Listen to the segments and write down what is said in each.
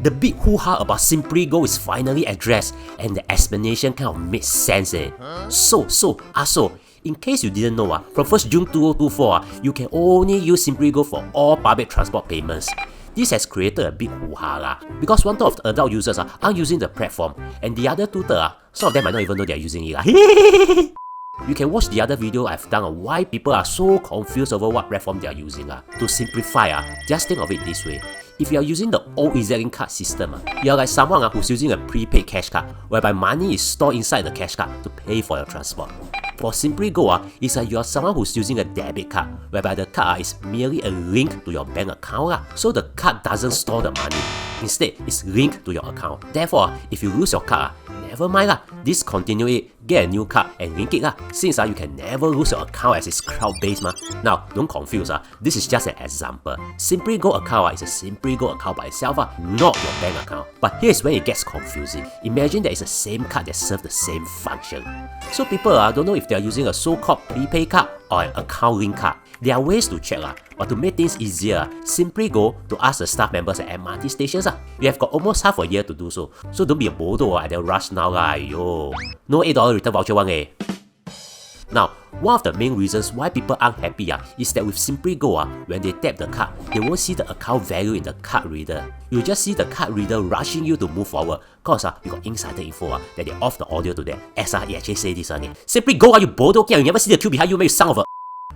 The big hoo-ha about SimplyGo is finally addressed, and the explanation kind of makes sense So, in case you didn't know, from 1st June 2024, you can only use SimplyGo for all public transport payments. This has created a big hoo-ha because 1/3 of the adult users aren't using the platform, and the other 2/3, some of them might not even know they're using it. You can watch the other video I've done on why people are so confused over what platform they are using. To simplify, just think of it this way. If you are using the old EZ-Link card system, you are like someone who's using a prepaid cash card, whereby money is stored inside the cash card to pay for your transport. For SimplyGo, it's like you are someone who's using a debit card, whereby the card is merely a link to your bank account. So the card doesn't store the money. Instead, it's linked to your account. Therefore, if you lose your card, never mind discontinue it, get a new card and link it since you can never lose your account as it's cloud-based Now, don't confuse this is just an example. SimplyGo account is a SimplyGo account by itself not your bank account. But here's where it gets confusing. Imagine that it's the same card that serves the same function. So people don't know if they're using a so-called prepaid card or an account link card. There are ways to check but to make things easier, simply go to ask the staff members at MRT stations You have got almost half a year to do so don't be a bodo and then rush now yo. No $8 return voucher Now, one of the main reasons why people aren't happy is that with SimplyGo, when they tap the card, they won't see the account value in the card reader. You'll just see the card reader rushing you to move forward cause you got insider info that they off the audio to them. As it actually say this SimplyGo, you bodo, you never see the queue behind you, you son of a...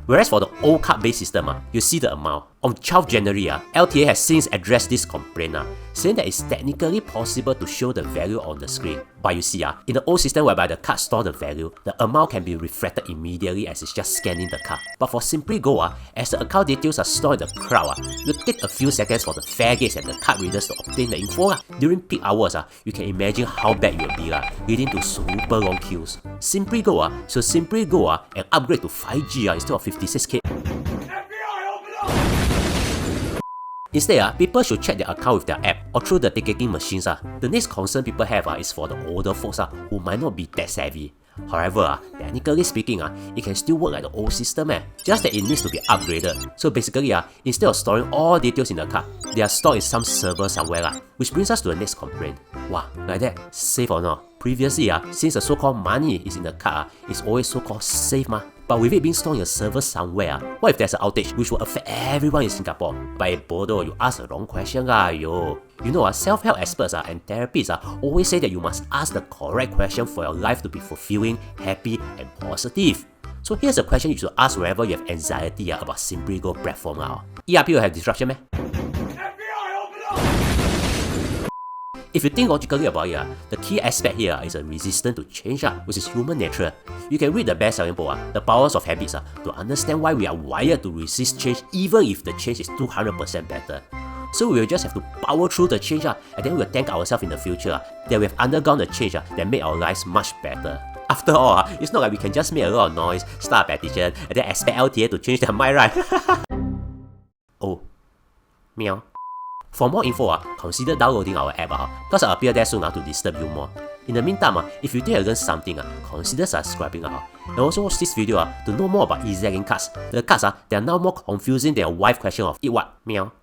Whereas for the old card-based system, you see the amount. On 12 January, LTA has since addressed this complaint, saying that it's technically possible to show the value on the screen. But you see, in the old system whereby the card stores the value, the amount can be reflected immediately as it's just scanning the card. But for SimplyGo, as the account details are stored in the cloud, it will take a few seconds for the fare gates and the card readers to obtain the info. During peak hours, you can imagine how bad it will be, leading to super long queues. SimplyGo, so SimplyGo and upgrade to 5G instead of 56K. Instead, people should check their account with their app or through the ticketing machines. The next concern people have is for the older folks who might not be that savvy. However, technically speaking, it can still work like the old system, just that it needs to be upgraded. So basically, instead of storing all details in the card, they are stored in some server somewhere, which brings us to the next complaint. Wow, like that, safe or not? Previously, since the so-called money is in the card, it's always so-called safe But with it being stored in a server somewhere, what if there's an outage which will affect everyone in Singapore? By bodo, you ask the wrong question yo. You know, self-help experts and therapists always say that you must ask the correct question for your life to be fulfilling, happy and positive. So here's a question you should ask whenever you have anxiety about SimplyGo platform. ERP will have disruption meh? If you think logically about it, the key aspect here is a resistance to change, which is human nature. You can read the best-selling book, The Powers of Habits, to understand why we are wired to resist change even if the change is 200% better. So we will just have to power through the change and then we'll thank ourselves in the future that we have undergone the change that made our lives much better. After all, it's not like we can just make a lot of noise, start a petition, and then expect LTA to change their mind, right? Oh, meow. For more info, consider downloading our app because I'll appear there soon to disturb you more. In the meantime, if you think I learned something, consider subscribing and also watch this video to know more about EZ-Link cards. The cards they are now more confusing than your wife question of eat what? Meow.